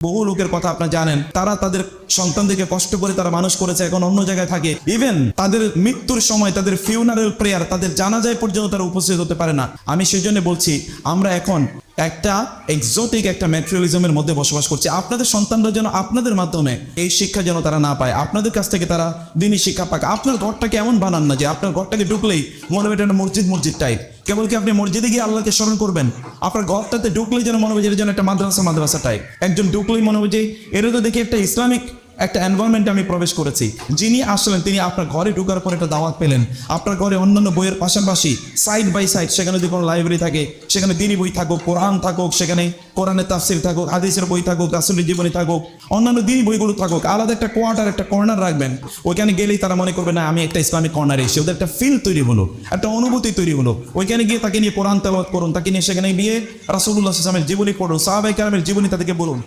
বহু লোকের কথা আপনারা জানেন, তারা তাদের সন্তানদেরকে কষ্ট করে তারা মানুষ করেছে, এখন অন্য জায়গায় থাকে। ইভেন তাদের মৃত্যুর সময় তাদের ফিউনারেল প্রেয়ার, তাদের জানাজায় পর্যন্ত তারা উপস্থিত হতে পারে না। আমি সেই জন্য বলছি, আমরা এখন একটা এক্সোটিক একটা ম্যাটেরিয়ালিজমের মধ্যে বসবাস করছি। আপনাদের সন্তানরা যেন আপনাদের মাধ্যমে এই শিক্ষা যেন তারা না পায়, আপনাদের কাছ থেকে তারা দিনই শিক্ষা পাক। আপনার ঘরটাকে এমন বানান না যে আপনার ঘরটাকে ঢুকলেই মনে হবে এটা মসজিদ টাইপ। কেবল কি আপনি মসজিদে গিয়ে আল্লাহকে স্মরণ করবেন? আপনার ঘরটাতে ঢুকলেই যেন মনে হবে যে এটা যেন একটা মাদ্রাসা টাইপ। একজন ঢুকলেই মনে হবে যে এটা তো দেখি একটা ইসলামিক একটা এনভায়রনমেন্টে আমি প্রবেশ করেছি। যিনি আসলেন তিনি আপনার ঘরে ঢোকার পর একটা দাওয়াত পেলেন। আপনার ঘরে অন্যান্য বইয়ের পাশাপাশি সাইড বাই সাইড সেখানে যদি কোনো লাইব্রেরি থাকে, সেখানে দিনী বই থাকুক, কোরআন থাকুক, সেখানে কোরআনের তাফসির থাকুক, হাদিসের বই থাকুক, রাসূলের জীবনী থাকুক, অন্যান্য দিনী বইগুলো থাকুক। আলাদা একটা কোয়ার্টার, একটা কর্নার রাখবেন। ওইখানে গেলেই তারা মনে করবে না আমি একটা ইসলামিক কর্নারে এসেছি। ওদের একটা ফিল তৈরি হলো, একটা অনুভূতি তৈরি হলো। ওইখানে গিয়ে তাকে নিয়ে কোরআন তেলাওয়াত করুন, তাকে নিয়ে সেখানে গিয়ে রাসূলুল্লাহ সাল্লাল্লাহু আলাইহি ওয়াসাল্লামের জীবনী পড়ুন, সাহাবায়ে কেরামের জীবনী তাদেরকে বলুন।